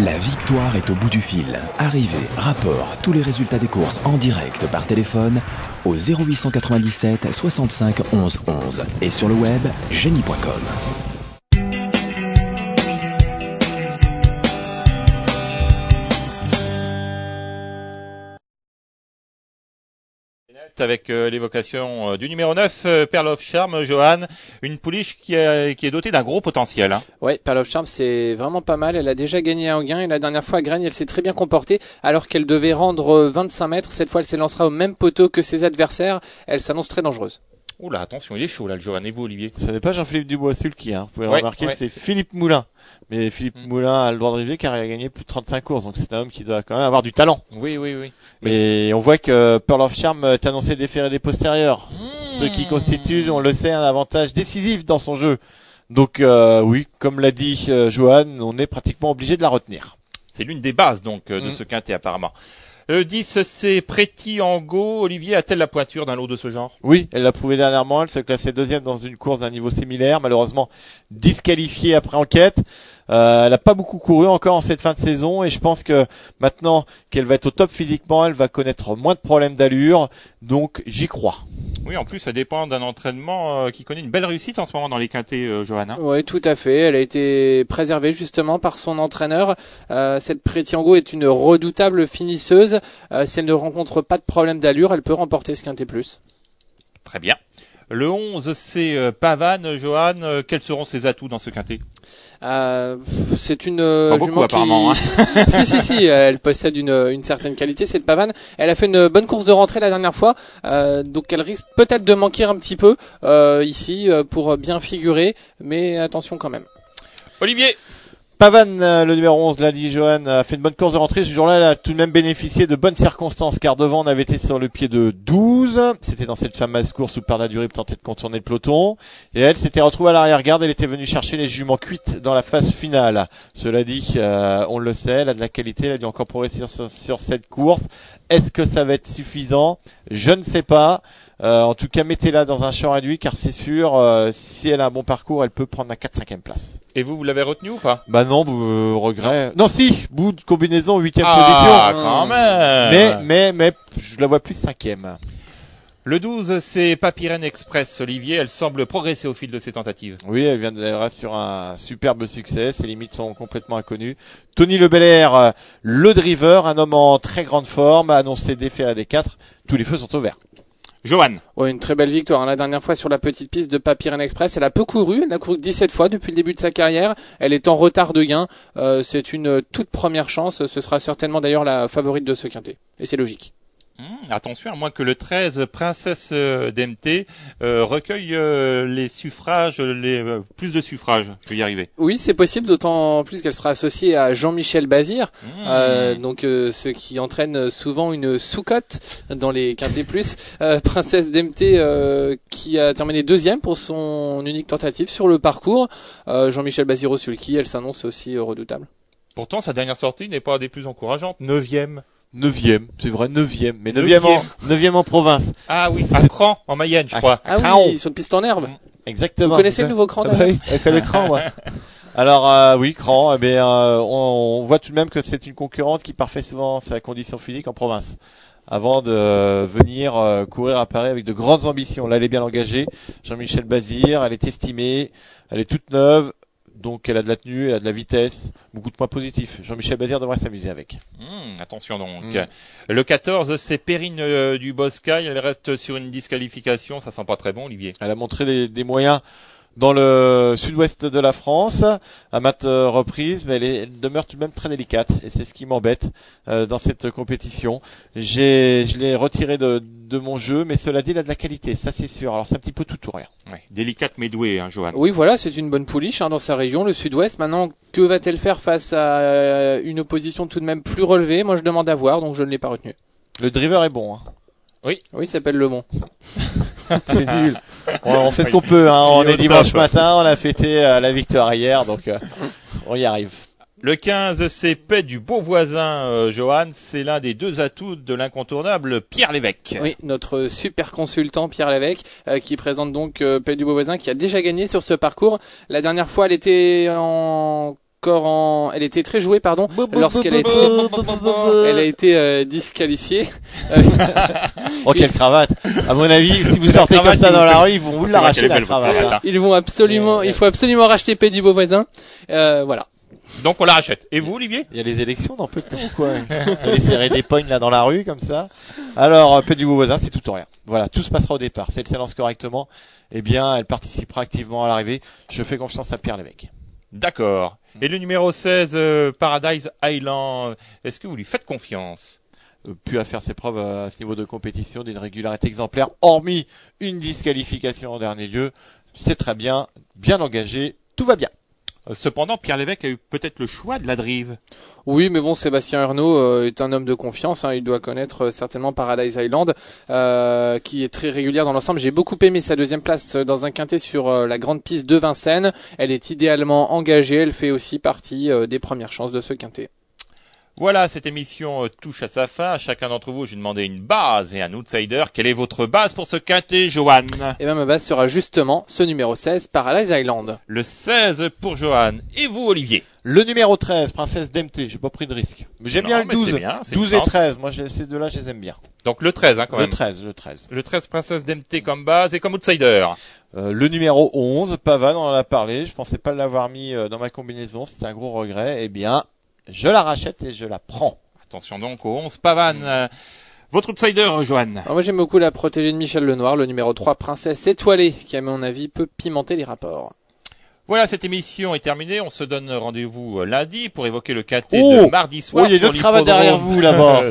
La victoire est au bout du fil. Arrivée, rapport, tous les résultats des courses en direct par téléphone au 0897 65 11 11 et sur le web génie.com. Avec l'évocation du numéro 9, Pearl of Charm, Johan, une pouliche qui est dotée d'un gros potentiel. Hein. Oui, Pearl of Charm, c'est vraiment pas mal. Elle a déjà gagné à Anguin et la dernière fois à Gragne, elle s'est très bien comportée alors qu'elle devait rendre 25 mètres. Cette fois, elle s'élancera au même poteau que ses adversaires. Elle s'annonce très dangereuse. Oula, attention, il est chaud là, le Johan. Et vous, Olivier? Ce n'est pas Jean-Philippe Dubois-Sulky, hein. Vous pouvez le remarquer, c'est Philippe Moulin. Mais Philippe Moulin a le droit de river car il a gagné plus de 35 courses, donc c'est un homme qui doit quand même avoir du talent. Oui. Mais on voit que Pearl of Charm est annoncé déféré des postérieurs, ce qui constitue, on le sait, un avantage décisif dans son jeu. Donc oui, comme l'a dit Johan, on est pratiquement obligé de la retenir. C'est l'une des bases donc de ce quintet apparemment. Le 10, c'est Pretty Angot. Olivier, a-t-elle la pointure d'un lot de ce genre? Oui, elle l'a prouvé dernièrement. Elle se classait deuxième dans une course d'un niveau similaire. Malheureusement, disqualifiée après enquête. Elle n'a pas beaucoup couru encore en cette fin de saison et je pense que maintenant qu'elle va être au top physiquement, elle va connaître moins de problèmes d'allure. Donc, j'y crois. Oui, en plus, ça dépend d'un entraînement qui connaît une belle réussite en ce moment dans les quintets, Johan. Oui, tout à fait. Elle a été préservée justement par son entraîneur. Cette Pretty Angot est une redoutable finisseuse. Si elle ne rencontre pas de problème d'allure, elle peut remporter ce quintet plus. Très bien. Le 11, c'est Pavane, Johan. Quels seront ses atouts dans ce quintet? C'est une pas beaucoup, apparemment. Si, elle possède une certaine qualité, cette Pavane. Elle a fait une bonne course de rentrée la dernière fois, donc elle risque peut-être de manquer un petit peu ici pour bien figurer, mais attention quand même. Olivier. Pavane, le numéro 11, l'a dit Johan, a fait une bonne course de rentrée. Ce jour-là, elle a tout de même bénéficié de bonnes circonstances, car devant, on avait été sur le pied de 12. C'était dans cette fameuse course où Perna Durib tentait de contourner le peloton. Et elle s'était retrouvée à l'arrière-garde. Elle était venue chercher les juments cuites dans la phase finale. Cela dit, on le sait, elle a de la qualité. Elle a dû encore progresser sur cette course. Est-ce que ça va être suffisant? Je ne sais pas. En tout cas, mettez-la dans un champ réduit car c'est sûr, si elle a un bon parcours, elle peut prendre la 4-5e place. Et vous l'avez retenu ou pas? Bah non, regret. Non, si, bout de combinaison, 8e position. Ah, quand même. Mais, je la vois plus 5e. Le 12, c'est Papyrène Express, Olivier. Elle semble progresser au fil de ses tentatives. Oui, elle reste sur un superbe succès. Ses limites sont complètement inconnues. Tony Le Belair, le driver, un homme en très grande forme, a annoncé déféré des 4. Tous les feux sont ouverts. Johan. Ouais, une très belle victoire. La dernière fois sur la petite piste de Papyrène Express, elle a peu couru. Elle a couru 17 fois depuis le début de sa carrière. Elle est en retard de gain. C'est une toute première chance. Ce sera certainement d'ailleurs la favorite de ce quintet. Et c'est logique. Attention, à moins que le 13, Princesse d'MT, recueille les suffrages, plus de suffrages. Je vais y arriver. Oui, c'est possible, d'autant plus qu'elle sera associée à Jean-Michel Bazir, donc ce qui entraîne souvent une sous-cote dans les quintets plus. Princesse d'MT qui a terminé deuxième pour son unique tentative sur le parcours. Jean-Michel Bazir au sulky, elle s'annonce aussi redoutable. Pourtant, sa dernière sortie n'est pas des plus encourageantes. 9e. 9e, c'est vrai, 9e, mais 9e en province. Ah oui, à Cran, en Mayenne, je crois. Ah oui, sur une piste en herbe. Exactement. Vous connaissez le nouveau Cran? Oui, avec le Cran, ouais. Alors oui, Cran, on voit tout de même que c'est une concurrente qui parfait souvent sa condition physique en province. Avant de venir courir à Paris avec de grandes ambitions. Là, elle est bien engagée. Jean-Michel Bazir, elle est estimée, elle est toute neuve. Donc elle a de la tenue, elle a de la vitesse, beaucoup de points positifs. Jean-Michel Bazir devrait s'amuser avec. Attention donc. Le 14, c'est Perrine du Boscaï. Elle reste sur une disqualification. Ça sent pas très bon, Olivier. Elle a montré des moyens dans le sud-ouest de la France à maintes reprises, mais elle demeure tout de même très délicate et c'est ce qui m'embête dans cette compétition. Je l'ai retiré de mon jeu, mais cela dit, elle a de la qualité, ça c'est sûr. Alors c'est un petit peu tout ou rien. Ouais, délicate mais douée, hein, Johan. Oui, voilà, c'est une bonne pouliche dans sa région, le sud-ouest. Maintenant, que va-t-elle faire face à une opposition tout de même plus relevée? Moi, je demande à voir, donc je ne l'ai pas retenu. Le driver est bon. Hein. Oui, il s'appelle Le Bon. C'est nul. On fait ce qu'on peut. Hein. On est dimanche matin, on a fêté la victoire hier, donc on y arrive. Le 15, c'est Paix du beau voisin, Johan. C'est l'un des deux atouts de l'incontournable Pierre Lévesque. Oui, notre super consultant Pierre Lévesque, qui présente donc Paix du beau voisin, qui a déjà gagné sur ce parcours. La dernière fois, elle était en elle était très jouée, pardon, lorsqu'elle a été disqualifiée. Oh, quelle cravate! À mon avis, si vous sortez comme ça dans la rue, ils vont vous l'arracher la cravate. Hein. Il faut absolument racheter paix du beau voisin. Voilà. Donc on la rachète. Et vous, Olivier? Il y a les élections dans peu de temps ou quoi? On va serrer des pognes là dans la rue comme ça. Alors, paix du beau voisin, c'est tout ou rien. Voilà, tout se passera au départ. Si elle s'élance correctement, eh bien, elle participera activement à l'arrivée. Je fais confiance à Pierre Lévesque. D'accord. Et le numéro 16, Paradise Island, est-ce que vous lui faites confiance? Pu à faire ses preuves à ce niveau de compétition, d'une régularité exemplaire, hormis une disqualification en dernier lieu. C'est très bien, bien engagé, tout va bien. Cependant, Pierre Lévesque a eu peut-être le choix de la drive. Oui, mais bon, Sébastien Ernaud est un homme de confiance. Hein, il doit connaître certainement Paradise Island, qui est très régulière dans l'ensemble. J'ai beaucoup aimé sa deuxième place dans un quintet sur la grande piste de Vincennes. Elle est idéalement engagée. Elle fait aussi partie des premières chances de ce quintet. Voilà, cette émission touche à sa fin. À chacun d'entre vous, j'ai demandé une base et un outsider. Quelle est votre base pour ce quintet, Johan? Eh bien, ma base sera justement ce numéro 16, Paradise Island. Le 16 pour Johan. Et vous, Olivier? Le numéro 13, Princesse d'MT. J'ai pas pris de risque. Mais j'aime bien le 12. Bien, 12 et 13. Moi, ces deux-là, je les aime bien. Donc le 13, quand même. Le 13. Le 13, Princesse d'MT comme base et comme outsider. Le numéro 11, Pavane, on en a parlé. Je pensais pas l'avoir mis dans ma combinaison. C'était un gros regret. Eh bien, je la rachète et je la prends. Attention donc au 11 Pavane. Votre outsider, Johan? Alors moi j'aime beaucoup la protégée de Michel Lenoir, le numéro 3, Princesse Étoilée, qui à mon avis peut pimenter les rapports. Voilà, cette émission est terminée. On se donne rendez-vous lundi pour évoquer le quintet de mardi soir. Oh, il y a une autre cravate derrière vous là-bas.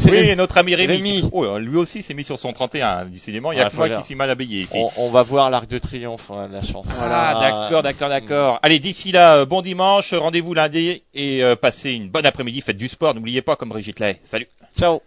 Oui, notre ami Rémi. Rémi. Lui aussi s'est mis sur son 31. Décidément, il y a que moi qui suis mal habillé ici. On va voir l'Arc de Triomphe, on a de la chance. Ah, d'accord. Allez, d'ici là, bon dimanche. Rendez-vous lundi et passez une bonne après-midi. Faites du sport. N'oubliez pas, comme Brigitte Lay. Salut. Ciao.